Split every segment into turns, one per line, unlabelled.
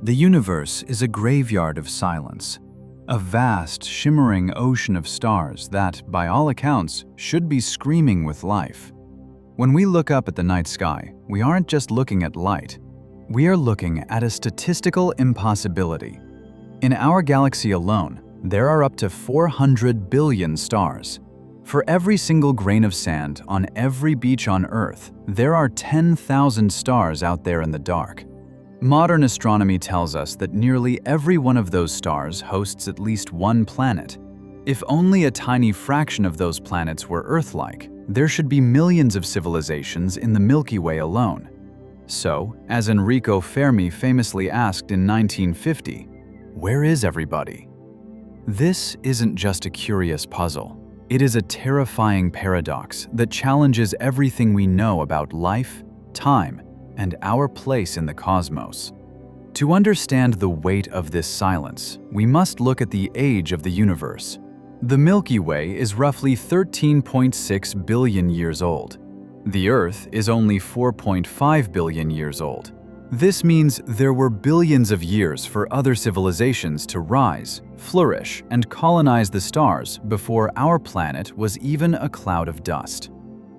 The universe is a graveyard of silence, a vast, shimmering ocean of stars that, by all accounts, should be screaming with life. When we look up at the night sky, we aren't just looking at light. We are looking at a statistical impossibility. In our galaxy alone, there are up to 400 billion stars. For every single grain of sand on every beach on Earth, there are 10,000 stars out there in the dark. Modern astronomy tells us that nearly every one of those stars hosts at least one planet. If only a tiny fraction of those planets were Earth-like, there should be millions of civilizations in the Milky Way alone. So, as Enrico Fermi famously asked in 1950, where is everybody? This isn't just a curious puzzle. It is a terrifying paradox that challenges everything we know about life, time, and our place in the cosmos. To understand the weight of this silence, we must look at the age of the universe. The Milky Way is roughly 13.6 billion years old. The Earth is only 4.5 billion years old. This means there were billions of years for other civilizations to rise, flourish, and colonize the stars before our planet was even a cloud of dust.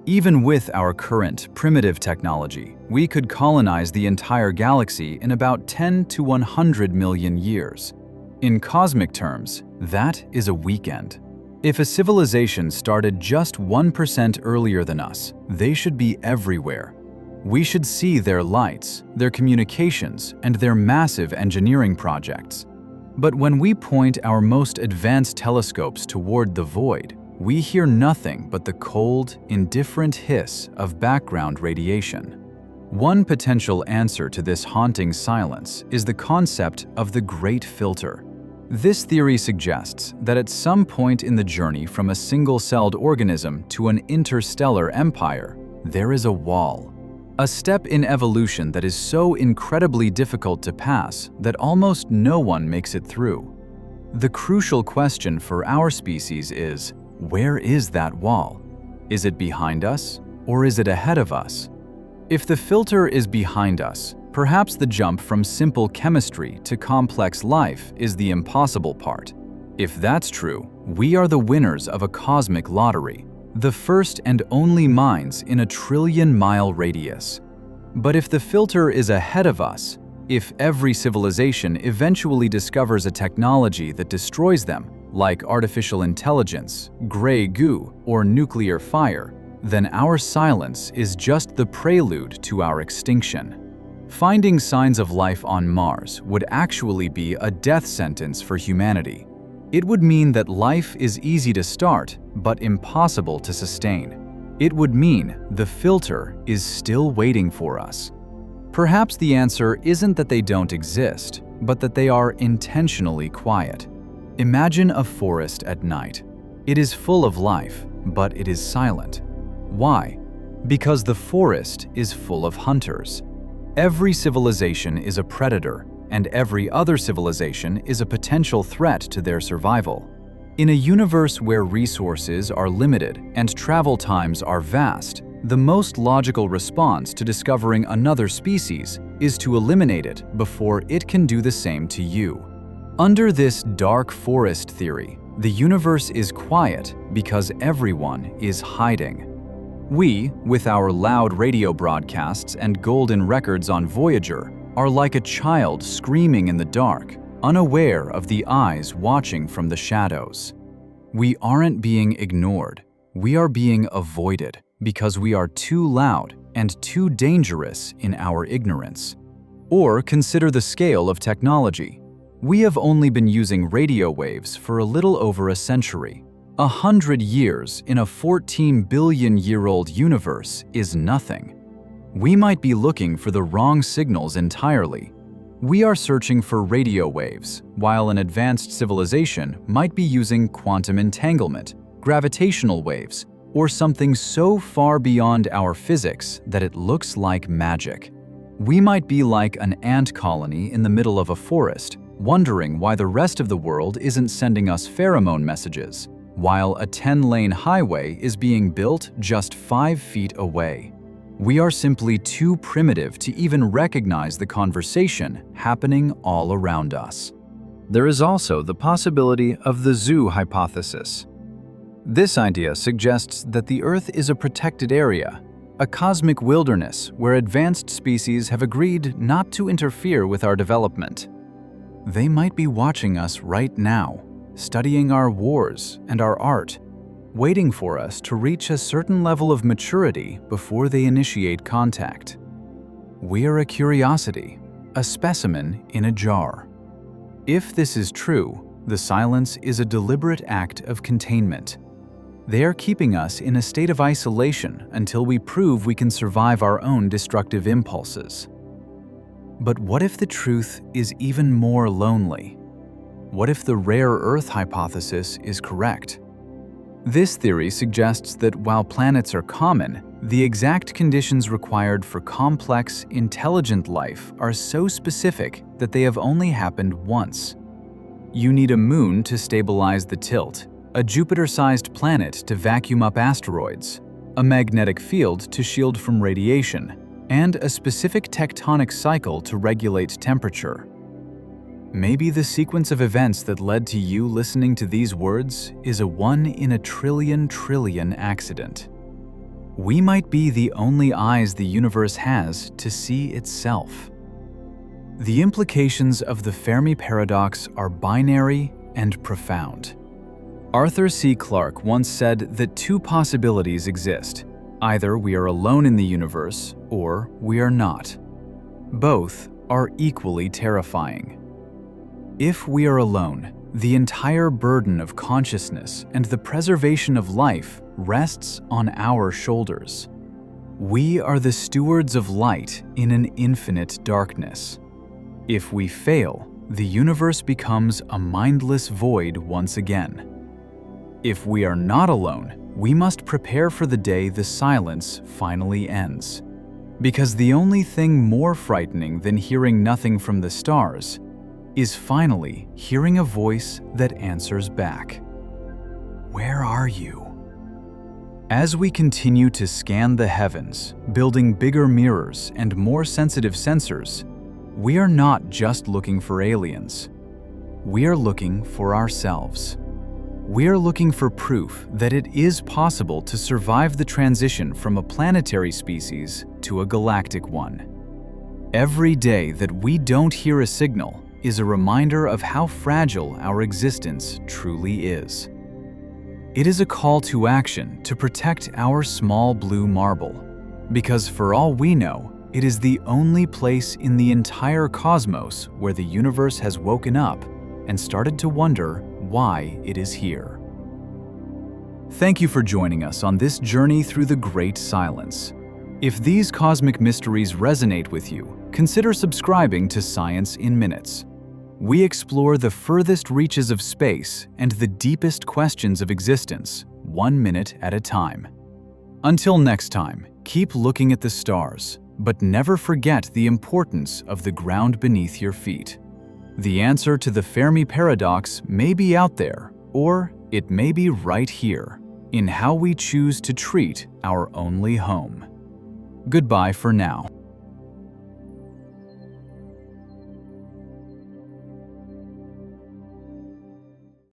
Even with our current primitive technology, we could colonize the entire galaxy in about 10 to 100 million years. In cosmic terms, that is a weekend. If a civilization started just 1% earlier than us, they should be everywhere. We should see their lights, their communications, and their massive engineering projects. But when we point our most advanced telescopes toward the void, we hear nothing but the cold, indifferent hiss of background radiation. One potential answer to this haunting silence is the concept of the Great Filter. This theory suggests that at some point in the journey from a single-celled organism to an interstellar empire, there is a wall. A step in evolution that is so incredibly difficult to pass that almost no one makes it through. The crucial question for our species is, where is that wall? Is it behind us, or is it ahead of us? If the filter is behind us, perhaps the jump from simple chemistry to complex life is the impossible part. If that's true, we are the winners of a cosmic lottery, the first and only minds in a trillion-mile radius. But if the filter is ahead of us, if every civilization eventually discovers a technology that destroys them, like artificial intelligence, gray goo, or nuclear fire, then our silence is just the prelude to our extinction. Finding signs of life on Mars would actually be a death sentence for humanity. It would mean that life is easy to start, but impossible to sustain. It would mean the filter is still waiting for us. Perhaps the answer isn't that they don't exist, but that they are intentionally quiet. Imagine a forest at night. It is full of life, but it is silent. Why? Because the forest is full of hunters. Every civilization is a predator, and every other civilization is a potential threat to their survival. In a universe where resources are limited and travel times are vast, the most logical response to discovering another species is to eliminate it before it can do the same to you. Under this dark forest theory, the universe is quiet because everyone is hiding. We, with our loud radio broadcasts and golden records on Voyager, are like a child screaming in the dark, unaware of the eyes watching from the shadows. We aren't being ignored. We are being avoided because we are too loud and too dangerous in our ignorance. Or consider the scale of technology. We have only been using radio waves for a little over a century. 100 years in a 14 billion-year-old universe is nothing. We might be looking for the wrong signals entirely. We are searching for radio waves, while an advanced civilization might be using quantum entanglement, gravitational waves, or something so far beyond our physics that it looks like magic. We might be like an ant colony in the middle of a forest, wondering why the rest of the world isn't sending us pheromone messages, while a 10-lane highway is being built just 5 feet away. We are simply too primitive to even recognize the conversation happening all around us. There is also the possibility of the zoo hypothesis. This idea suggests that the Earth is a protected area, a cosmic wilderness where advanced species have agreed not to interfere with our development. They might be watching us right now, studying our wars and our art, waiting for us to reach a certain level of maturity before they initiate contact. We are a curiosity, a specimen in a jar. If this is true, the silence is a deliberate act of containment. They are keeping us in a state of isolation until we prove we can survive our own destructive impulses. But what if the truth is even more lonely? What if the rare Earth hypothesis is correct? This theory suggests that while planets are common, the exact conditions required for complex, intelligent life are so specific that they have only happened once. You need a moon to stabilize the tilt, a Jupiter-sized planet to vacuum up asteroids, a magnetic field to shield from radiation, and a specific tectonic cycle to regulate temperature. Maybe the sequence of events that led to you listening to these words is a 1 in a trillion accident. We might be the only eyes the universe has to see itself. The implications of the Fermi Paradox are binary and profound. Arthur C. Clarke once said that two possibilities exist. Either we are alone in the universe, or we are not. Both are equally terrifying. If we are alone, the entire burden of consciousness and the preservation of life rests on our shoulders. We are the stewards of light in an infinite darkness. If we fail, the universe becomes a mindless void once again. If we are not alone, we must prepare for the day the silence finally ends. Because the only thing more frightening than hearing nothing from the stars is finally hearing a voice that answers back. Where are you? As we continue to scan the heavens, building bigger mirrors and more sensitive sensors, we are not just looking for aliens. We are looking for ourselves. We are looking for proof that it is possible to survive the transition from a planetary species to a galactic one. Every day that we don't hear a signal is a reminder of how fragile our existence truly is. It is a call to action to protect our small blue marble, because for all we know, it is the only place in the entire cosmos where the universe has woken up and started to wonder why it is here. Thank you for joining us on this journey through the great silence. If these cosmic mysteries resonate with you, consider subscribing to Science in Minutes. We explore the furthest reaches of space and the deepest questions of existence, 1 minute at a time. Until next time, keep looking at the stars, but never forget the importance of the ground beneath your feet. The answer to the Fermi Paradox may be out there, or it may be right here, in how we choose to treat our only home. Goodbye for now.